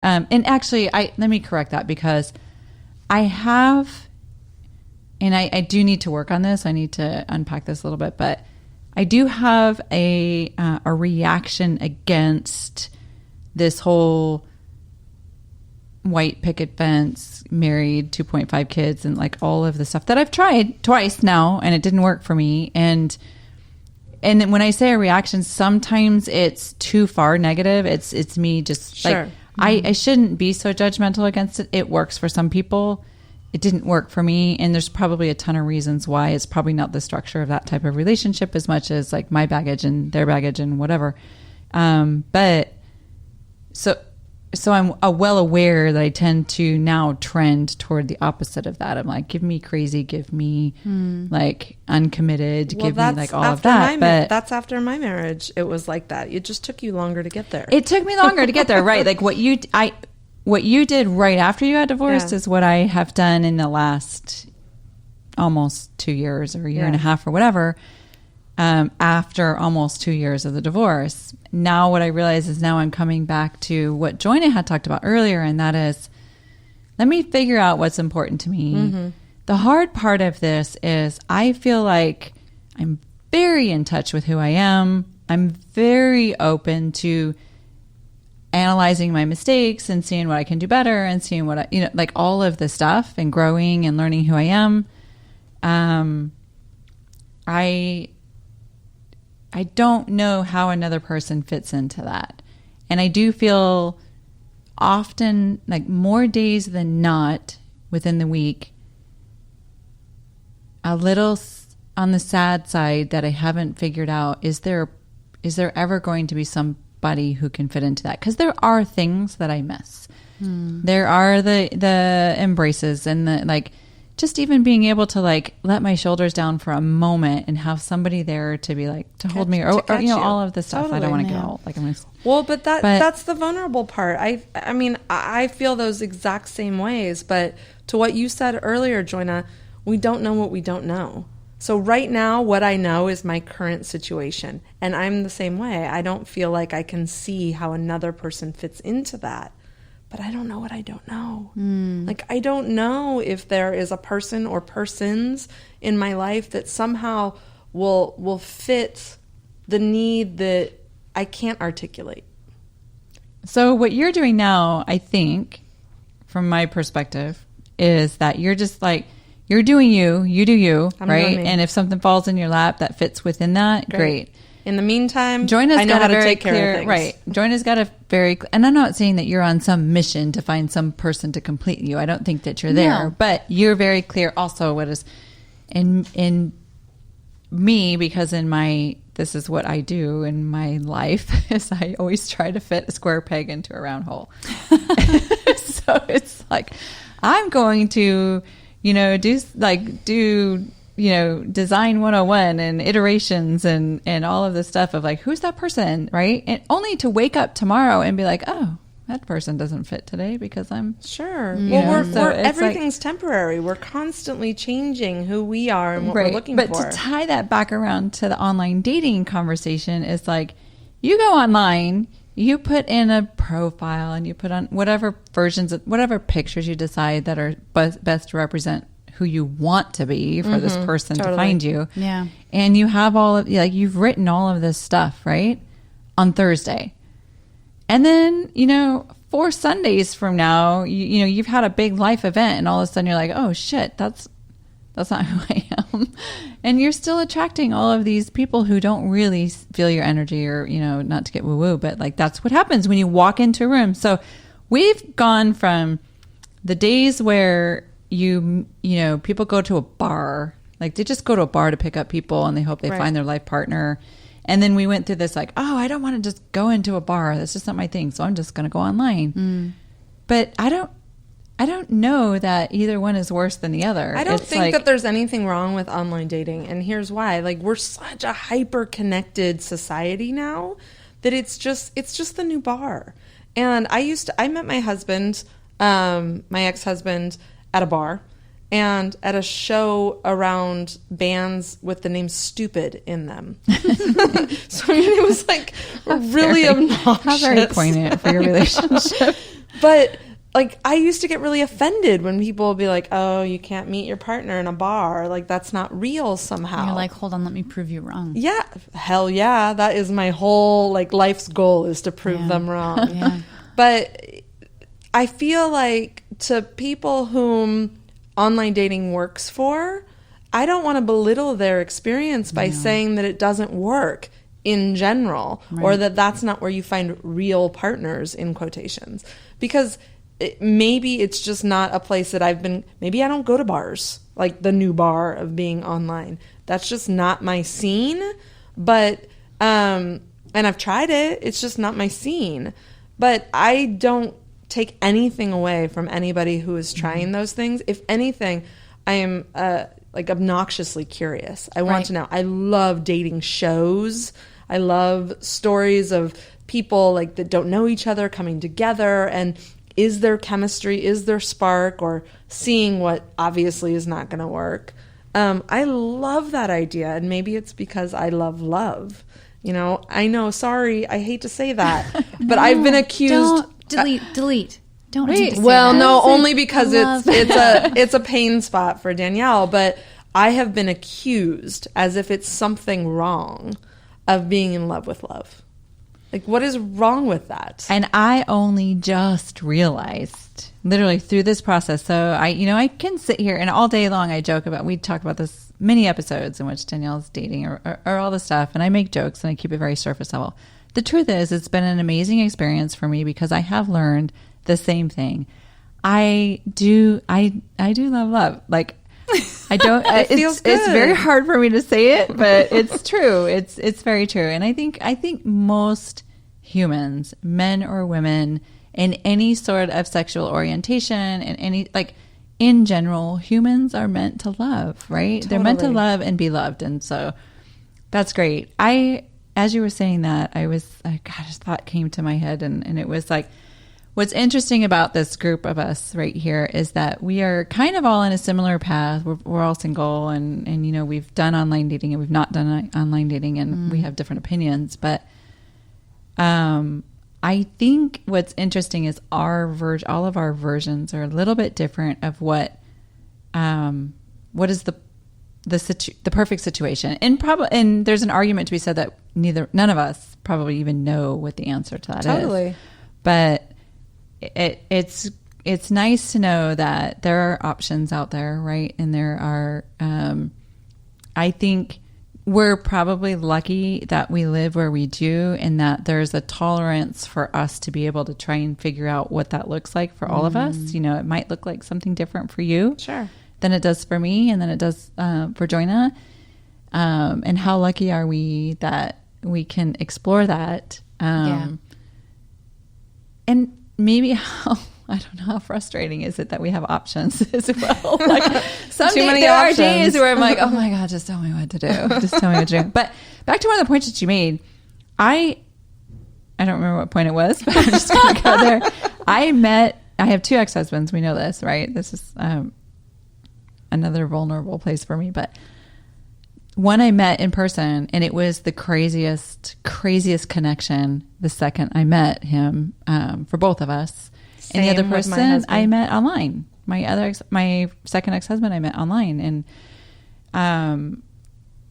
And actually, let me correct that, because I have, and I do need to work on this. I need to unpack this a little bit, but I do have a reaction against this whole white picket fence, married, 2.5 kids, and like all of the stuff that I've tried twice now, and it didn't work for me. And when I say a reaction, sometimes it's too far negative. It's me just sure. like, I shouldn't be so judgmental against it. It works for some people. It didn't work for me. And there's probably a ton of reasons why. It's probably not the structure of that type of relationship as much as like my baggage and their baggage and whatever. But so I'm well aware that I tend to now trend toward the opposite of that. I'm like, give me crazy, give me like uncommitted, give me like all of that. But that's after my marriage. It was like that. It just took you longer to get there. It took me longer to get there, right? Like what you did right after you got divorced is what I have done in the last almost 2 years or a year and a half or whatever. After almost 2 years of the divorce. Now what I realize is now I'm coming back to what Joyna had talked about earlier, and that is, let me figure out what's important to me. Mm-hmm. The hard part of this is I feel like I'm very in touch with who I am. I'm very open to analyzing my mistakes and seeing what I can do better and seeing what I, like all of this stuff and growing and learning who I am. I don't know how another person fits into that. And I do feel often, like more days than not within the week, a little on the sad side that I haven't figured out, is there ever going to be somebody who can fit into that? Because there are things that I miss. There are the embraces and the like, just even being able to like let my shoulders down for a moment and have somebody there to be like to hold me or all of this stuff. Totally, I don't want to get all like but that's the vulnerable part. I mean I feel those exact same ways, but to what you said earlier, Joyna, we don't know what we don't know. So right now what I know is my current situation, and I'm the same way. I don't feel like I can see how another person fits into that. But I don't know what I don't know. Like, I don't know if there is a person or persons in my life that somehow will fit the need that I can't articulate. So what you're doing now, I think, from my perspective, is that you're just like, you're doing you do you, right? And if something falls in your lap that fits within that, great. In the meantime, Joyna's I know got how a very to take clear, care of things. Right. Joyna's got a very, and I'm not saying that you're on some mission to find some person to complete you. I don't think that you're there, but you're very clear also what is in me, because this is what I do in my life, is I always try to fit a square peg into a round hole. So it's like, I'm going to, do design 101 and iterations and all of this stuff of like, who's that person, right? And only to wake up tomorrow and be like, oh, that person doesn't fit today because I'm sure. Everything's temporary. We're constantly changing who we are and what we're looking for. But to tie that back around to the online dating conversation is like, you go online, you put in a profile and you put on whatever whatever pictures you decide that are best to represent who you want to be for this person to find you. Yeah. And you have you've written all of this stuff, right? On Thursday. And then, 4 Sundays from now, you've had a big life event and all of a sudden you're like, oh shit, that's not who I am. And you're still attracting all of these people who don't really feel your energy or, not to get woo woo, but like that's what happens when you walk into a room. So we've gone from the days where people go to a bar, like they just go to a bar to pick up people and they hope they find their life partner. And then we went through this like, oh, I don't want to just go into a bar. That's just not my thing. So I'm just going to go online. But I don't know that either one is worse than the other. I don't think that there's anything wrong with online dating. And here's why. Like, we're such a hyper connected society now that it's just the new bar. And I met my husband, my ex-husband, at a bar and at a show around bands with the name Stupid in them. So, I mean, it was like really obnoxious. How very poignant for your relationship. But like, I used to get really offended when people would be like, oh, you can't meet your partner in a bar. Like, that's not real somehow. And you're like, hold on, let me prove you wrong. Yeah. Hell yeah. That is my whole, like, life's goal is to prove them wrong. Yeah. But I feel like to people whom online dating works for, I don't want to belittle their experience by saying that it doesn't work in general, or that that's not where you find real partners, in quotations. Because maybe it's just not a place that I've been. Maybe I don't go to bars, like the new bar of being online. That's just not my scene. But and I've tried it. It's just not my scene. But I don't take anything away from anybody who is trying those things. If anything, I am like obnoxiously curious. I want to know. I love dating shows. I love stories of people like that don't know each other coming together, and is there chemistry, is there spark, or seeing what obviously is not going to work. I love that idea, and maybe it's because I love love. You know, I know, sorry, I hate to say that, but I've been accused. Don't delete. Don't Wait, say well, that. no, only because it's a pain spot for Danielle, but I have been accused as if it's something wrong of being in love with love. Like, what is wrong with that? And I only just realized, literally through this process. So I can sit here and all day long I joke about. We talk about this many episodes in which Danielle's dating or all this stuff, and I make jokes and I keep it very surface level. The truth is, it's been an amazing experience for me because I have learned the same thing. I do love. Like, I don't. It's very hard for me to say it, but it's true. It's very true. And I think most humans, men or women, in any sort of sexual orientation, and any, like, in general, humans are meant to love, right? Totally. They're meant to love and be loved, and so that's great. As you were saying that, this thought came to my head, and it was like, what's interesting about this group of us right here is that we are kind of all in a similar path. We're all single, and we've done online dating and we've not done online dating, and we have different opinions. But I think what's interesting is all of our versions are a little bit different of what is the perfect situation. And there's an argument to be said that none of us probably even know what the answer to that is. But it's nice to know that there are options out there, right? And there are, I think we're probably lucky that we live where we do, and that there's a tolerance for us to be able to try and figure out what that looks like for all of us. It might look like something different for you than it does for me, and then it does for Joyna. And how lucky are we that we can explore that? And maybe I don't know, how frustrating is it that we have options as well? Like, there are days where I'm like, oh my God, just tell me what to do. Just tell me what to do. But back to one of the points that you made, I don't remember what point it was, but I'm just going to go there. I have 2 ex-husbands. We know this, right? This is another vulnerable place for me. But one I met in person, and it was the craziest connection the second I met him, for both of us. And the other person I met online. My second ex-husband I met online. And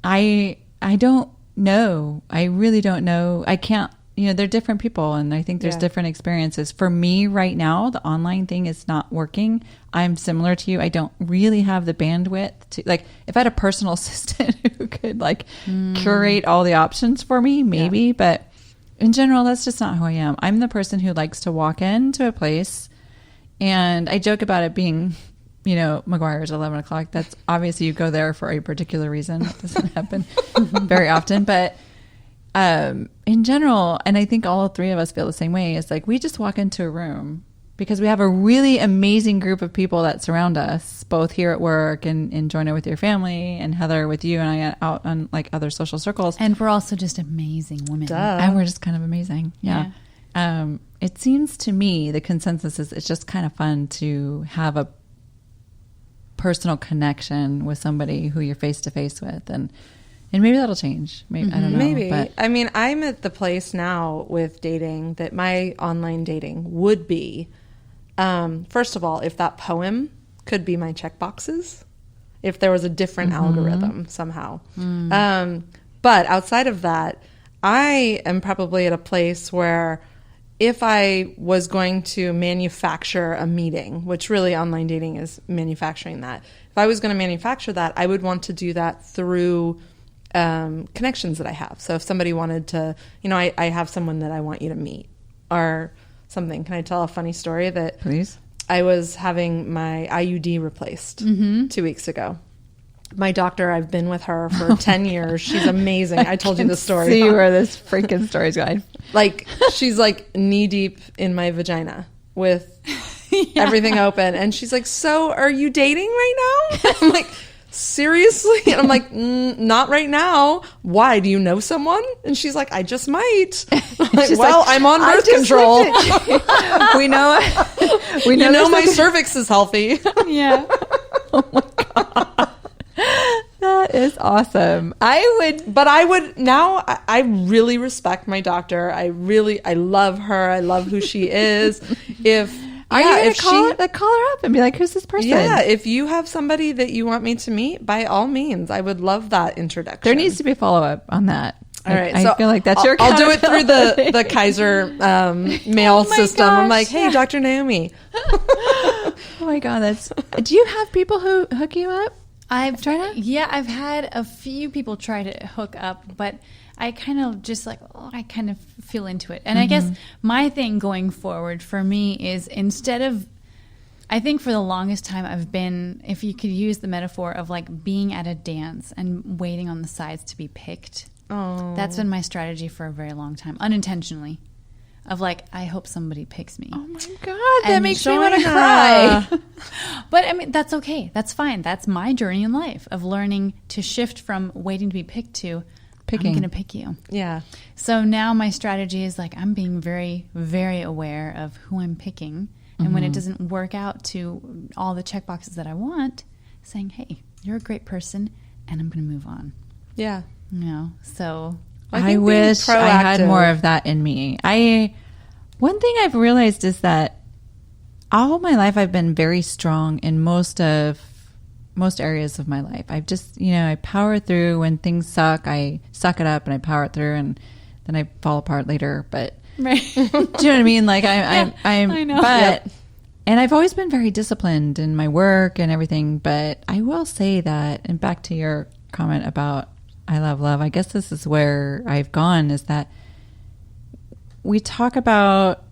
I don't know. I really don't know. I can't, they're different people, and I think there's different experiences. For me right now, the online thing is not working. I'm similar to you. I don't really have the bandwidth to, like, if I had a personal assistant who could, like, curate all the options for me, maybe, but in general, that's just not who I am. I'm the person who likes to walk into a place, and I joke about it being, McGuire's 11 o'clock. That's obviously, you go there for a particular reason. It doesn't happen very often, but in general, and I think all 3 of us feel the same way, is like, we just walk into a room because we have a really amazing group of people that surround us, both here at work and Joyna with your family, and Heather with you, and I out on, like, other social circles. And we're also just amazing women. Duh. And we're just kind of amazing. Yeah. It seems to me the consensus is it's just kind of fun to have a personal connection with somebody who you're face to face with, and maybe that'll change. Maybe I don't know. Maybe. But I mean, I'm at the place now with dating that my online dating would be First of all, if that poem could be my checkboxes, if there was a different algorithm somehow. But outside of that, I am probably at a place where if I was going to manufacture a meeting, which really online dating is manufacturing that, if I was going to manufacture that, I would want to do that through connections that I have. So if somebody wanted to, I have someone that I want you to meet or something. Can I tell a funny story that Please? I was having my IUD replaced 2 weeks ago. My doctor, I've been with her for 10 years. She's amazing. I told you the story. See where this freaking story's going. Like, she's like knee deep in my vagina with everything open. And she's like, so are you dating right now? I'm like, seriously? And I'm like, not right now. Why? Do you know someone? And she's like, I just might. I'm like, well, I'm on birth control. we know you know my cervix is healthy. Yeah. Oh my God. That is awesome. I really respect my doctor. I love her. I love who she is. Are you going to call her up and be like, who's this person? Yeah, if you have somebody that you want me to meet, by all means, I would love that introduction. There needs to be a follow-up on that. All right, I feel like that's your I'll do it through the Kaiser mail system. Gosh. I'm like, hey, Dr. Naomi. Oh my God, do you have people who hook you up? I've had a few people try to hook up, but I kind of just I kind of feel into it. And I guess my thing going forward for me is I think for the longest time I've been, if you could use the metaphor of like being at a dance and waiting on the sides to be picked. Oh. That's been my strategy for a very long time, unintentionally. Of like, I hope somebody picks me. Oh my God, that makes me want to cry. But I mean, that's okay. That's fine. That's my journey in life of learning to shift from waiting to be picked to picking. I'm going to pick you. Yeah. So now my strategy is like, I'm being very, very aware of who I'm picking. And when it doesn't work out to all the check boxes that I want, saying, hey, you're a great person and I'm going to move on. Yeah. So I wish I had more of that in me. One thing I've realized is that all my life I've been very strong in most areas of my life. I've just, I power through when things suck. I suck it up and I power it through, and then I fall apart later. But right. do you know what I mean? Like I'm I know. But and I've always been very disciplined in my work and everything. But I will say that, and back to your comment about I love love, I guess this is where I've gone, is that we talk about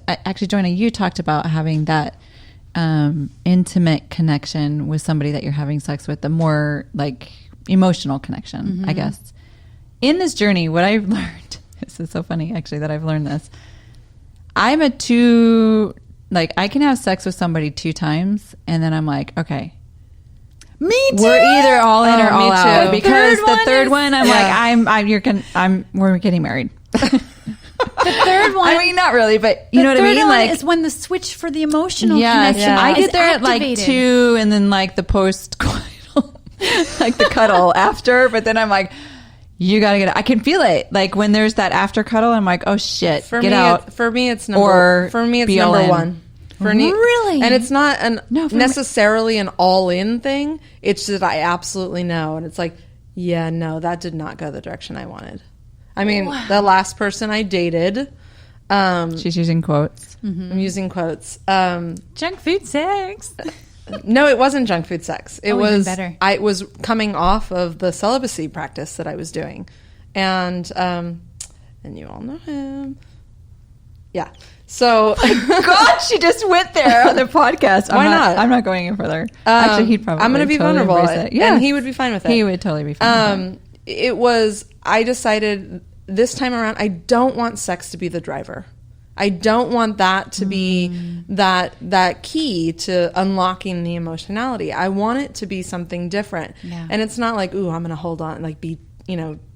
actually, Joyna, you talked about having that intimate connection with somebody that you're having sex with, the more like emotional connection, I guess. In this journey, what I've learned, this is so funny actually that I've learned this. I'm I can have sex with somebody 2 times and then I'm like, okay. Me too. We're either all in or all out, because the third one, I'm like, we're getting married. The third one, I mean, not really, but you know what I mean. The third like, one is when the switch for the emotional connection. Yeah. I get there activated. at like 2, and then like the post-coital, like the cuddle after. But then I'm like, you gotta get it. I can feel it. Like when there's that after cuddle, I'm like, oh shit, get out. For me, it's number one. Really? And it's not necessarily an all-in thing. It's just that I absolutely know. And it's like, yeah, no, that did not go the direction I wanted. I mean, the last person I dated... she's using quotes. I'm using quotes. Junk food sex. No, it wasn't junk food sex. It was even better. I was coming off of the celibacy practice that I was doing. And you all know him. Yeah. So, God, she just went there on the podcast. Why not? I'm not going any further. Actually, he'd probably. I'm going to be totally vulnerable, and he would be fine with it. He would totally be fine. With it. It was. I decided this time around, I don't want sex to be the driver. I don't want that to be that key to unlocking the emotionality. I want it to be something different, and it's not like, ooh, I'm going to hold on, like be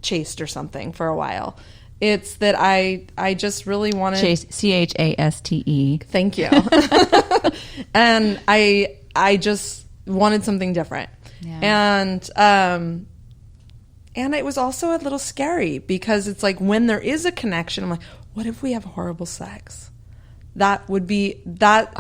chased or something for a while. It's that I just really wanted... Chase, CHASTE. Thank you. And I just wanted something different. Yeah. And it was also a little scary because it's like when there is a connection, I'm like, what if we have horrible sex? that would be that.